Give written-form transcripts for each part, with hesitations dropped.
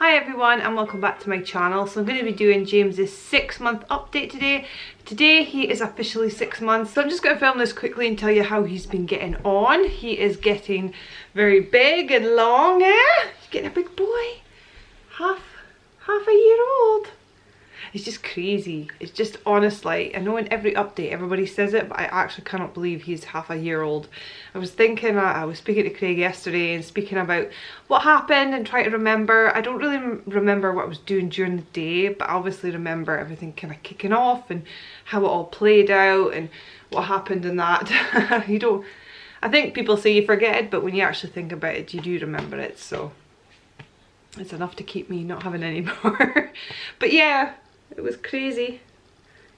Hi everyone and welcome back to my channel. So I'm going to be doing James's 6-month update today. Today he is officially 6 months, so I'm just going to film this quickly and tell you how he's been getting on. He is getting very big and long, He's getting a big boy. Half a year old. It's just crazy. It's just honestly, I know in every update everybody says it, but I actually cannot believe he's half a year old. I was thinking, I was speaking to Craig yesterday and speaking about what happened and trying to remember. I don't really remember what I was doing during the day, but I obviously remember everything kind of kicking off and how it all played out and what happened in that. You don't, I think people say you forget it, but when you actually think about it, you do remember it, so it's enough to keep me not having any more. But yeah, it was crazy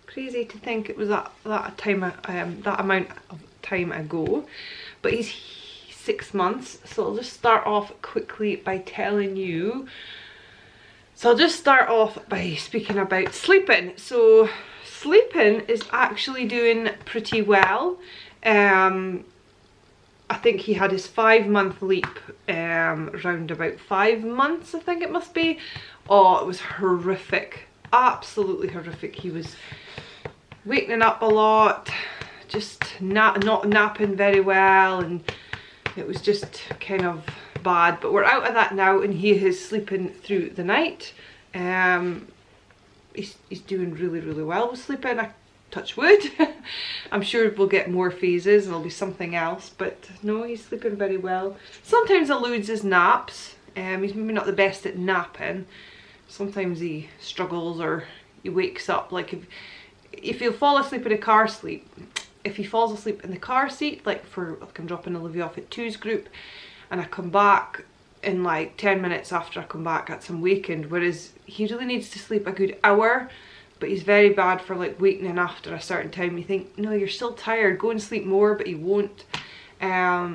to think it was that amount of time ago. But he's 6 months, so I'll just start off quickly by telling you. So I'll just start off by speaking about sleeping. So sleeping is actually doing pretty well. I think he had his 5-month leap around about 5 months, I think it must be. Oh, it was horrific. Absolutely horrific. He was waking up a lot, just not napping very well, and it was just kind of bad. But we're out of that now and he is sleeping through the night. He's doing really well with sleeping. I touch wood. I'm sure we'll get more phases and it'll be something else, but no, he's sleeping very well. Sometimes eludes his naps. He's maybe not the best at napping. Sometimes he struggles or he wakes up. Like if he'll fall asleep in a car seat, if he falls asleep in the car seat, like I'm dropping Olivia off at 2's group and I come back in like 10 minutes after I come back, that's him wakened, whereas he really needs to sleep a good hour, but he's very bad for like wakening after a certain time. You think, no, you're still tired, go and sleep more, but he won't.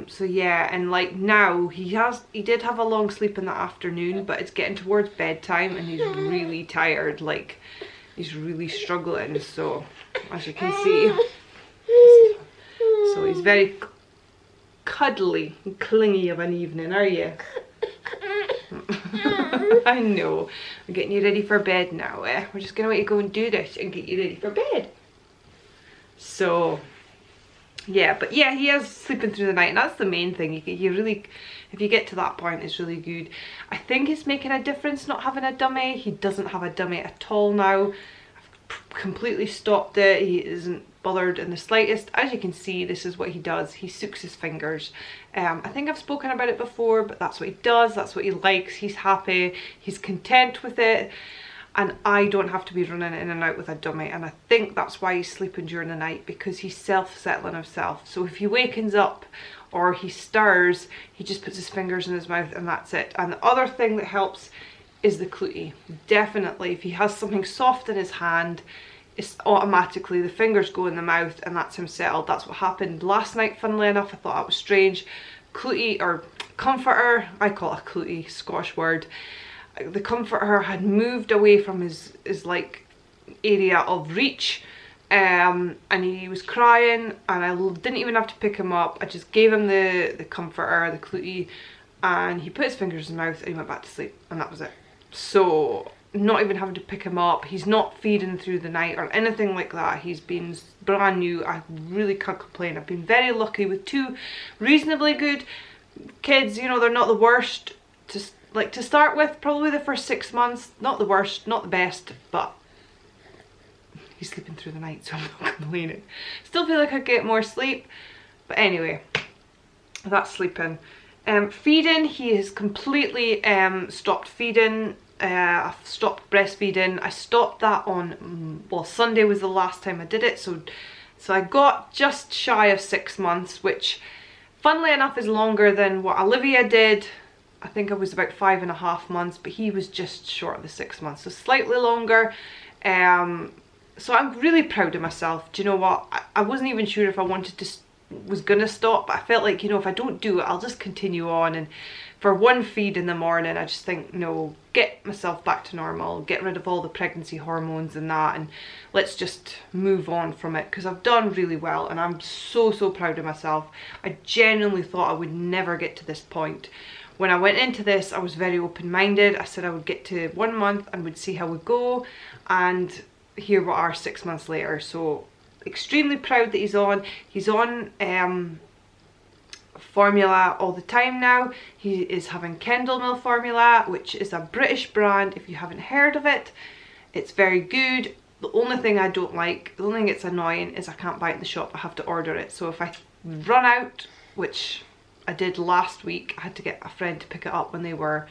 So yeah, and like now he did have a long sleep in the afternoon, but it's getting towards bedtime and he's really tired, like he's really struggling. So as you can see, so he's very cuddly and clingy of an evening, are you? I know. I'm getting you ready for bed now, We're just gonna let you go and do this and get you ready for bed. So yeah, but yeah, he is sleeping through the night and that's the main thing. You really, if you get to that point, it's really good. I think it's making a difference not having a dummy. He doesn't have a dummy at all now. I've completely stopped it. He isn't bothered in the slightest. As you can see, this is what he does. He sucks his fingers. I think I've spoken about it before, but that's what he does. That's what he likes. He's happy. He's content with it. And I don't have to be running in and out with a dummy, and I think that's why he's sleeping during the night, because he's self-settling himself. So if he wakens up or he stirs, he just puts his fingers in his mouth and that's it. And the other thing that helps is the clootie. Definitely, if he has something soft in his hand, it's automatically the fingers go in the mouth and that's him settled. That's what happened last night, funnily enough. I thought that was strange. Clootie, or comforter, I call it a clootie, Scottish word. The comforter had moved away from his like area of reach, and he was crying and I didn't even have to pick him up. I just gave him the comforter, the clootie, and he put his fingers in his mouth and he went back to sleep, and that was it. So not even having to pick him up, he's not feeding through the night or anything like that. He's been brand new. I really can't complain. I've been very lucky with 2 reasonably good kids. You know, they're not the worst to start with. Probably the first 6 months, not the worst, not the best, but he's sleeping through the night, so I'm not complaining. Still feel like I get more sleep, but anyway, that's sleeping. Feeding, he has completely stopped feeding. I've stopped breastfeeding. I stopped that on, well, Sunday was the last time I did it, so I got just shy of 6 months, which funnily enough is longer than what Olivia did. I think I was about 5.5 months, but he was just short of the 6 months, so slightly longer. So I'm really proud of myself. Do you know what? I wasn't even sure if I was gonna stop, but I felt like, you know, if I don't do it, I'll just continue on. And for one feed in the morning, I just think, no, get myself back to normal, get rid of all the pregnancy hormones and that, and let's just move on from it, because I've done really well and I'm so proud of myself. I genuinely thought I would never get to this point when I went into this, I was very open-minded. I said I would get to 1 month and would see how we go, and here we are 6 months later. So extremely proud that he's on. He's on formula all the time now. He is having Kendall Mill formula, which is a British brand. If you haven't heard of it, it's very good. The only thing I don't like, the only thing that's annoying, is I can't buy it in the shop. I have to order it. So if I run out, which I did last week, I had to get a friend to pick it up when they were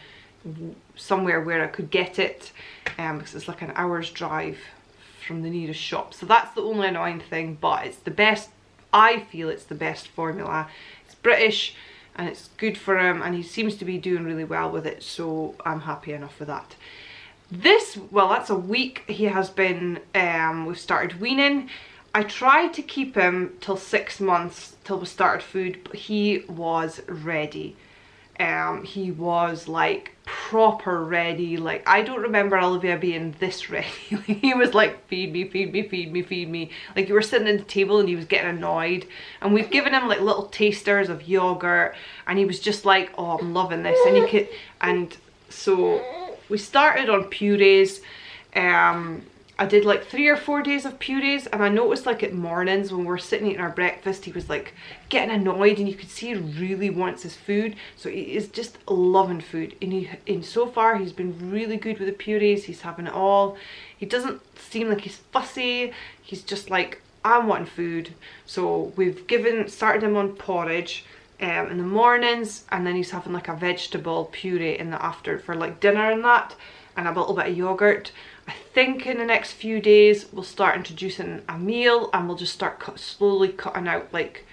somewhere where I could get it, because it's like an hour's drive from the nearest shop. So that's the only annoying thing, but it's the best. I feel it's the best formula. It's British and it's good for him, and he seems to be doing really well with it, so I'm happy enough with that. This, well, that's a week he has been, we've started weaning. I tried to keep him till 6 months, till we started food, but he was ready. He was like proper ready. Like, I don't remember Olivia being this ready. He was like, feed me, feed me, feed me, feed me. Like, you were sitting at the table and he was getting annoyed, and we've given him like little tasters of yogurt, and he was just like, oh, I'm loving this. And you could, and so we started on purees. I did like 3 or 4 days of purees, and I noticed like at mornings when we're sitting eating our breakfast, he was like getting annoyed, and you could see he really wants his food. So he is just loving food, and so far he's been really good with the purees. He's having it all. He doesn't seem like he's fussy. He's just like, I'm wanting food. So we've started him on porridge in the mornings, and then he's having like a vegetable puree in the after for like dinner and that, and a little bit of yogurt. I think in the next few days we'll start introducing a meal, and we'll just start slowly cutting out, like,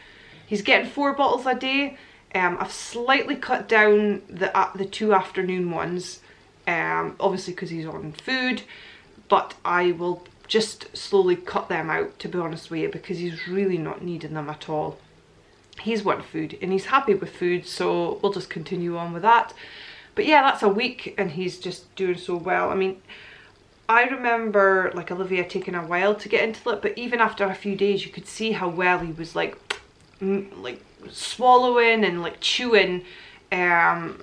he's getting 4 bottles a day. I've slightly cut down the 2 afternoon ones, obviously because he's on food, but I will just slowly cut them out, to be honest with you, because he's really not needing them at all. He's wanting food and he's happy with food, so we'll just continue on with that. But yeah, that's a week and he's just doing so well. I mean, I remember like Olivia taking a while to get into it, but even after a few days you could see how well he was like swallowing and like chewing,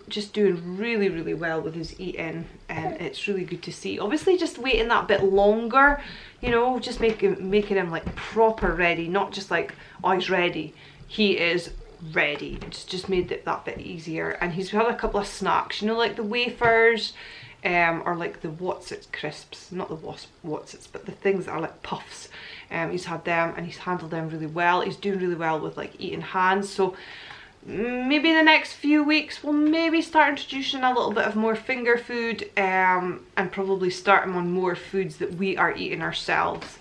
just doing really, really well with his eating, and it's really good to see. Obviously just waiting that bit longer, you know, just making him like proper ready, not just like, oh, he's ready. He is ready. It's just made it that bit easier. And he's had a couple of snacks, you know, like the wafers, or like the What's-Its crisps, not the What's-Its, but the things that are like puffs. He's had them and he's handled them really well. He's doing really well with like eating hands. So maybe the next few weeks we'll maybe start introducing a little bit of more finger food, and probably start him on more foods that we are eating ourselves,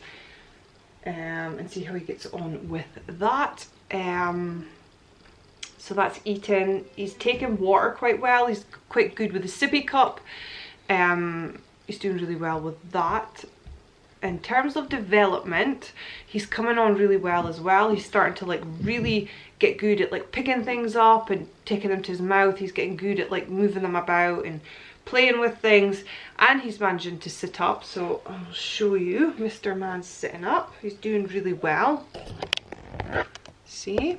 and see how he gets on with that. So that's eating. He's taking water quite well. He's quite good with the sippy cup. He's doing really well with that. In terms of development, he's coming on really well as well. He's starting to like really get good at like picking things up and taking them to his mouth. He's getting good at like moving them about and playing with things, and he's managing to sit up. So I'll show you. Mr. Man's sitting up. He's doing really well. See?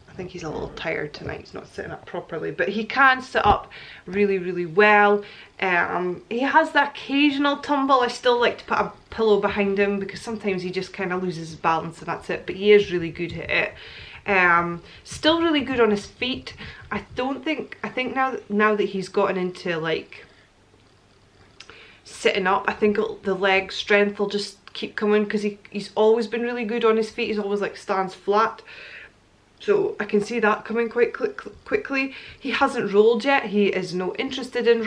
I think he's a little tired tonight. He's not sitting up properly, but he can sit up really, really well. He has the occasional tumble. I still like to put a pillow behind him because sometimes he just kind of loses his balance and that's it, but he is really good at it. Still really good on his feet. I think now that he's gotten into like sitting up, I think the leg strength will just keep coming, because he's always been really good on his feet. He's always like stands flat, so I can see that coming quite quickly. He hasn't rolled yet. He is not interested in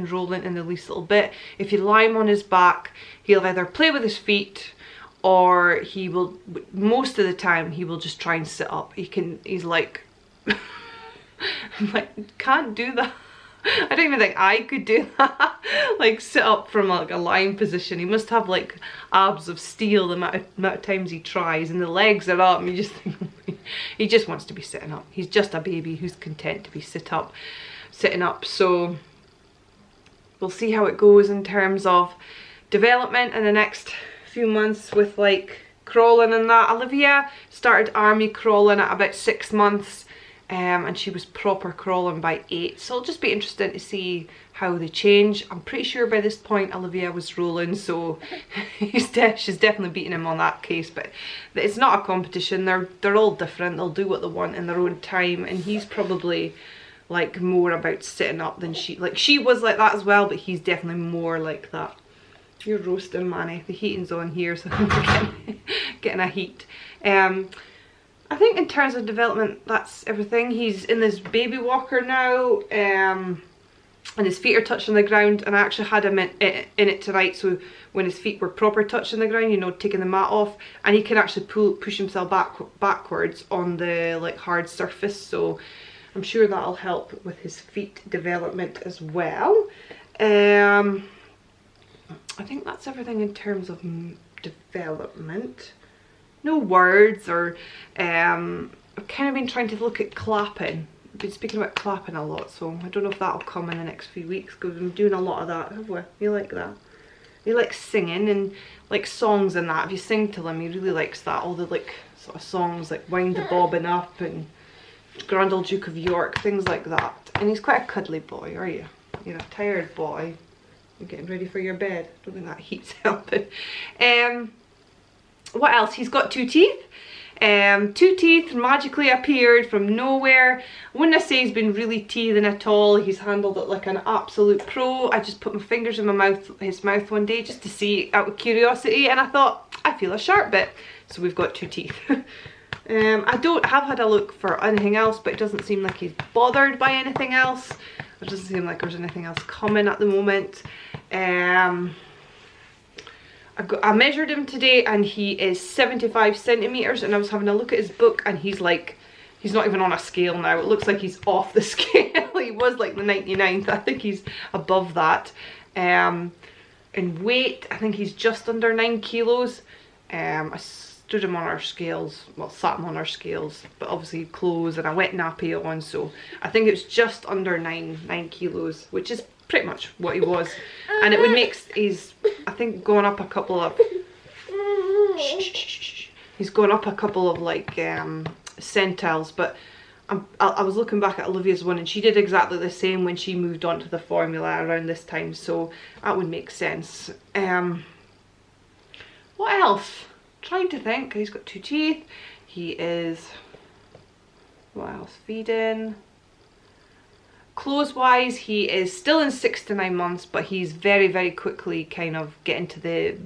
rolling in the least little bit. If you lie him on his back, he'll either play with his feet, or he will, most of the time he will just try and sit up. He's like I'm like, can't do that. I don't even think I could do that. Like sit up from like a lying position. He must have like abs of steel the amount of times he tries, and the legs are up and you just think he just wants to be sitting up. He's just a baby who's content to be sitting up. So we'll see how it goes in terms of development in the next few months with like crawling and that. Olivia started army crawling at about 6 months. and she was proper crawling by 8, so it'll just be interesting to see how they change. I'm pretty sure by this point Olivia was rolling, so she's definitely beating him on that case, but it's not a competition. They're all different, they'll do what they want in their own time, and he's probably like more about sitting up than she was like that as well, but he's definitely more like that. You're roasting, Manny. The heating's on here, so I'm getting a heat. I think in terms of development, that's everything. He's in this baby walker now, and his feet are touching the ground, and I actually had him in it tonight, so when his feet were proper touching the ground, you know, taking the mat off, and he can actually push himself backwards on the like hard surface, so I'm sure that'll help with his feet development as well. I think that's everything in terms of development. No words, or I've kind of been trying to look at clapping. I've been speaking about clapping a lot, so I don't know if that'll come in the next few weeks, because I'm doing a lot of that, have we? You like that? He likes singing and like songs and that. If you sing to him, he really likes that. All the like sort of songs like Wind the Bobbin Up and Grand Old Duke of York, things like that. And he's quite a cuddly boy, are you? You're a tired boy. You're getting ready for your bed. I don't think that heat's helping. What else? He's got 2 teeth. 2 teeth magically appeared from nowhere. I wouldn't say he's been really teething at all. He's handled it like an absolute pro. I just put my fingers in his mouth one day just to see out of curiosity, and I thought, I feel a sharp bit. So we've got 2 teeth. I have had a look for anything else, but it doesn't seem like he's bothered by anything else. It doesn't seem like there's anything else coming at the moment. I measured him today, and he is 75 centimeters, and I was having a look at his book, and he's not even on a scale now. It looks like he's off the scale. He was like the 99th. I think he's above that. In weight, I think he's just under 9 kilos. I stood him on our scales, well, sat him on our scales, but obviously clothes and a wet nappy on, so I think it's just under 9 kilos, which is pretty much what he was. And it would make, he's, I think, going up a couple of, he's going up a couple of like centiles, but I was looking back at Olivia's one, and she did exactly the same when she moved on to the formula around this time, so that would make sense. What else? Trying to think. He's got 2 teeth. He is, what else? Feeding. Clothes wise, he is still in 6 to 9 months, but he's very, very quickly kind of getting to the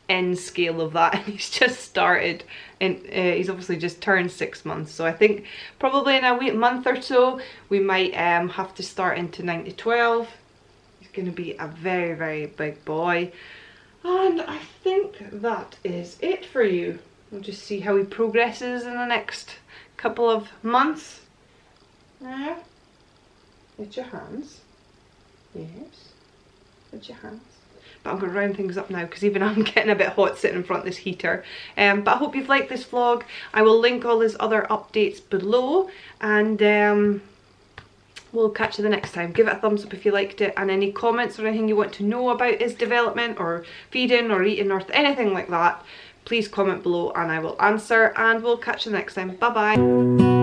end scale of that, and he's just started, and he's obviously just turned 6 months, so I think probably in a month or so we might have to start into 9 to 12. He's going to be a very, very big boy, and I think that is it for you. We'll just see how he progresses in the next couple of months. Now, with your hands. Yes, with your hands. But I'm going to round things up now, because even I'm getting a bit hot sitting in front of this heater. But I hope you've liked this vlog. I will link all his other updates below, and we'll catch you the next time. Give it a thumbs up if you liked it, and any comments or anything you want to know about his development or feeding or eating or anything like that, please comment below and I will answer, and we'll catch you the next time. Bye bye.